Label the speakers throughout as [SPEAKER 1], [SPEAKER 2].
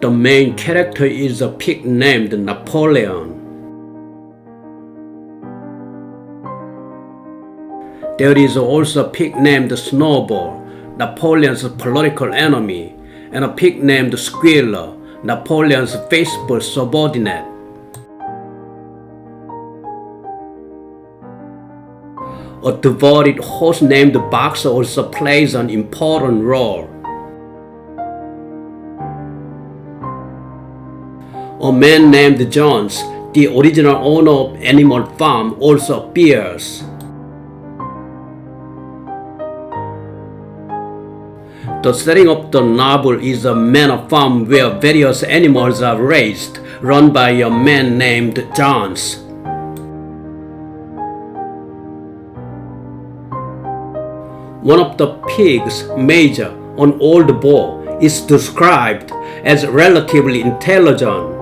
[SPEAKER 1] The main character is a pig named Napoleon. There is also a pig named Snowball, Napoleon's political enemy, and a pig named Squealer, Napoleon's faithful subordinate. A devoted host named Boxer also plays an important role. A man named Jones, the original owner of Animal Farm, also appears. The setting of the novel is a manor farm where various animals are raised, run by a man named Jones. One of the pigs, Major, an old bull, is described as relatively intelligent.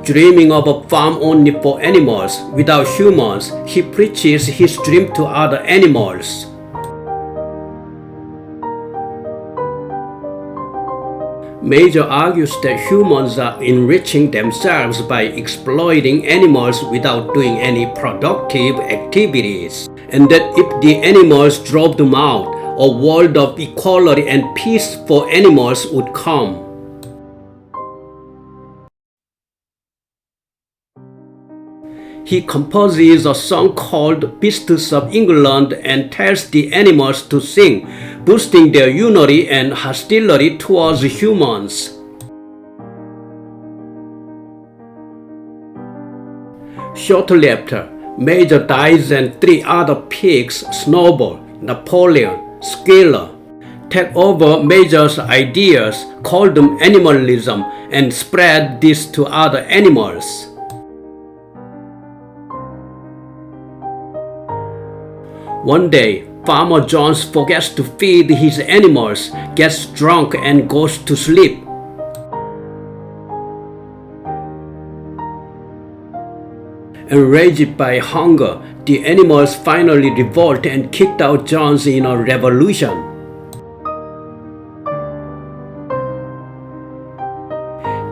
[SPEAKER 1] Dreaming of a farm only for animals, without humans, he preaches his dream to other animals. Major argues that humans are enriching themselves by exploiting animals without doing any productive activities, and that if the animals drove them out, a world of equality and peace for animals would come. He composes a song called Beasts of England and tells the animals to sing, boosting their unity and hostility towards humans. Shortly after, Major dies and three other pigs, Snowball, Napoleon, Squealer, take over Major's ideas, call them animalism, and spread this to other animals. One day, Farmer Jones forgets to feed his animals, gets drunk, and goes to sleep. Enraged by hunger, the animals finally revolt and kicked out Jones in a revolution.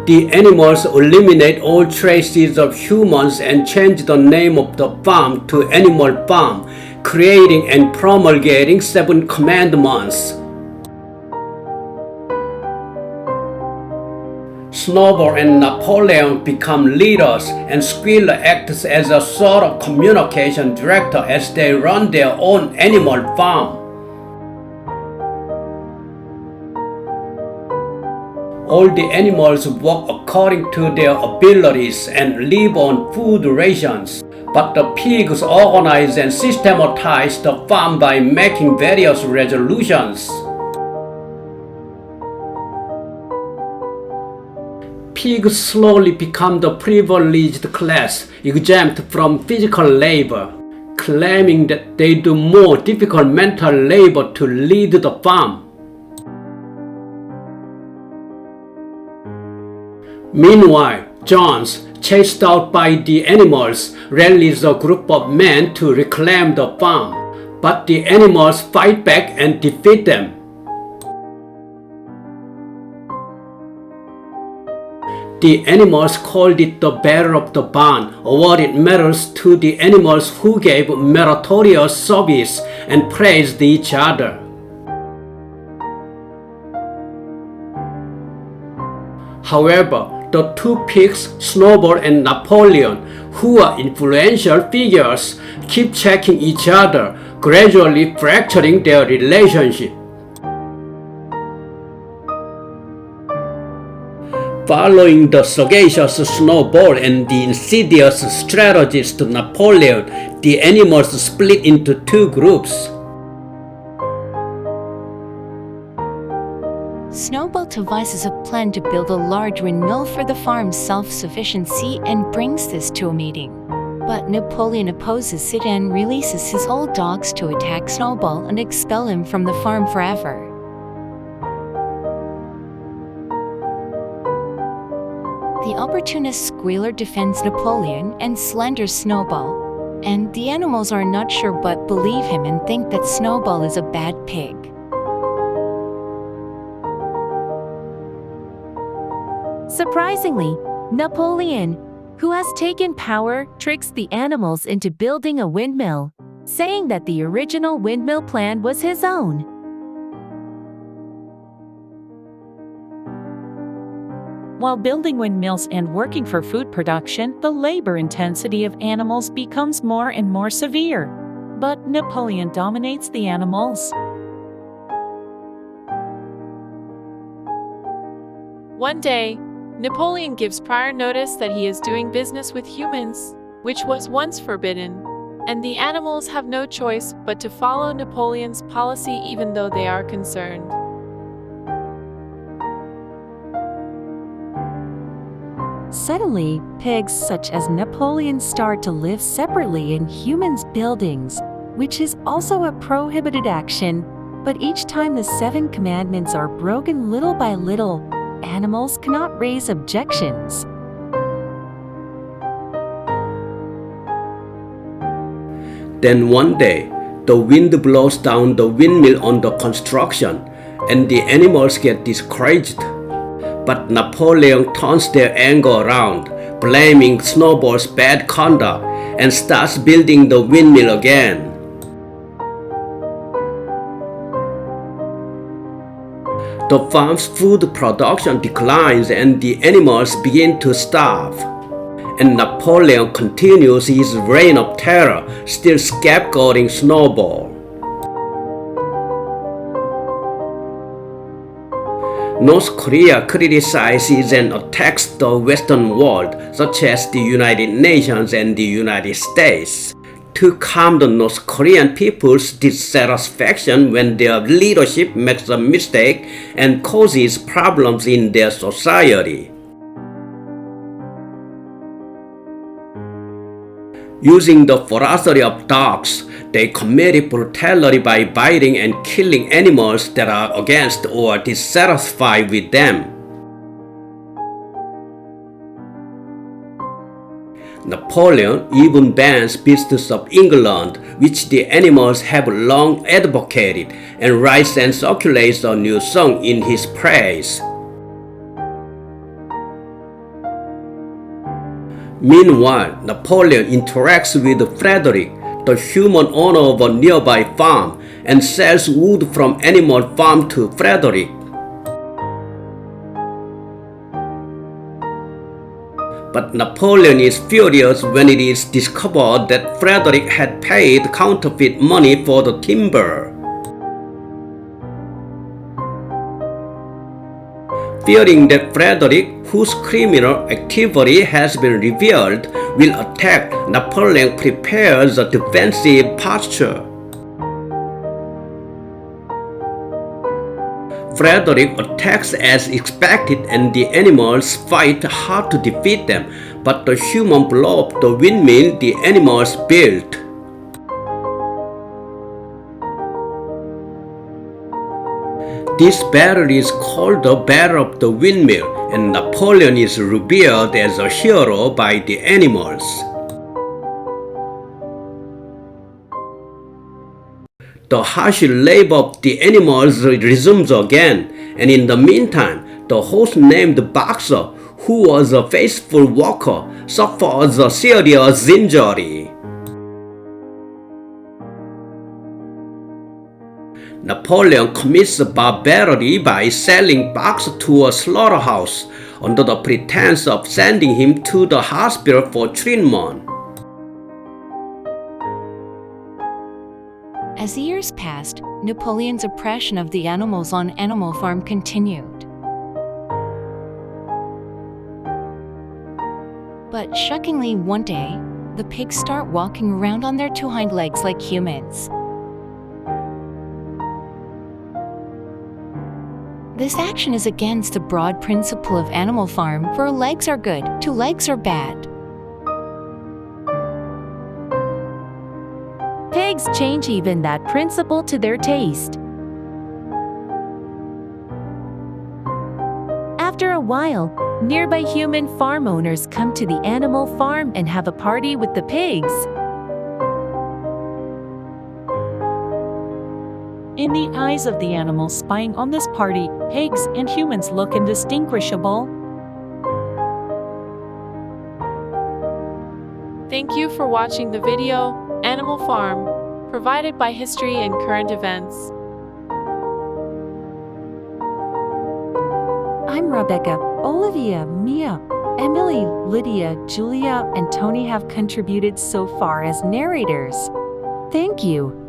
[SPEAKER 1] The animals eliminate all traces of humans and change the name of the farm to Animal Farm, creating and promulgating 7 commandments. Snowball and Napoleon become leaders, and Squealer acts as a sort of communication director as they run their own animal farm. All the animals work according to their abilities and live on food rations, but the pigs organize and systematize the farm by making various resolutions. Pigs slowly become the privileged class, exempt from physical labor, claiming that they do more difficult mental labor to lead the farm. Meanwhile, Jones, chased out by the animals, rallies a group of men to reclaim the farm, but the animals fight back and defeat them. The animals called it the Battle of the Barn, awarded medals to the animals who gave meritorious service and praised each other. However, the 2 pigs, Snowball and Napoleon, who are influential figures, keep checking each other, gradually fracturing their relationship. Following the sagacious Snowball and the insidious strategist Napoleon, the animals split into 2 groups.
[SPEAKER 2] Snowball devises a plan to build a large windmill for the farm's self-sufficiency and brings this to a meeting. But Napoleon opposes it and releases his old dogs to attack Snowball and expel him from the farm forever. The opportunist Squealer defends Napoleon and slanders Snowball, and the animals are not sure but believe him and think that Snowball is a bad pig.
[SPEAKER 3] Surprisingly, Napoleon, who has taken power, tricks the animals into building a windmill, saying that the original windmill plan was his own. While building windmills and working for food production, the labor intensity of animals becomes more and more severe. But Napoleon dominates the animals.
[SPEAKER 4] One day, Napoleon gives prior notice that he is doing business with humans, which was once forbidden, and the animals have no choice but to follow Napoleon's policy even though they are concerned.
[SPEAKER 3] Suddenly, pigs such as Napoleon start to live separately in humans' buildings, which is also a prohibited action. But each time the 7 commandments are broken little by little, animals cannot raise objections.
[SPEAKER 1] Then one day, the wind blows down the windmill on the construction, and the animals get discouraged. But Napoleon turns their anger around, blaming Snowball's bad conduct, and starts building the windmill again. The farm's food production declines and the animals begin to starve. And Napoleon continues his reign of terror, still scapegoating Snowball. North Korea criticizes and attacks the Western world, such as the United Nations and the United States, to calm the North Korean people's dissatisfaction when their leadership makes a mistake and causes problems in their society. Using the ferocity of dogs, they committed brutality by biting and killing animals that are against or dissatisfied with them. Napoleon even bans business of England, which the animals have long advocated, and writes and circulates a new song in his praise. Meanwhile, Napoleon interacts with Frederick, the human owner of a nearby farm, and sells wood from animal farm to Frederick. But Napoleon is furious when it is discovered that Frederick had paid counterfeit money for the timber. Fearing that Frederick, whose criminal activity has been revealed, will attack, Napoleon prepares a defensive posture. Frederick attacks as expected and the animals fight hard to defeat them, but the humans blow up the windmill the animals built. This battle is called the Battle of the Windmill, and Napoleon is revered as a hero by the animals. The harsh labor of the animals resumes again, and in the meantime, the host named Boxer, who was a faithful worker, suffers a serious injury. Napoleon commits barbarity by selling Boxer to a slaughterhouse under the pretense of sending him to the hospital for treatment.
[SPEAKER 2] As years passed, Napoleon's oppression of the animals on Animal Farm continued. But shockingly, one day, the pigs start walking around on their 2 hind legs like humans. This action is against the broad principle of Animal Farm, for legs are good, 2 legs are bad.
[SPEAKER 3] Pigs change even that principle to their taste. After a while, nearby human farm owners come to the animal farm and have a party with the pigs. In the eyes of the animals spying on this party, pigs and humans look indistinguishable.
[SPEAKER 4] Thank you for watching the video, Animal Farm, provided by History and Current Events.
[SPEAKER 3] I'm Rebecca, Olivia, Mia, Emily, Lydia, Julia, and Tony have contributed so far as narrators. Thank you.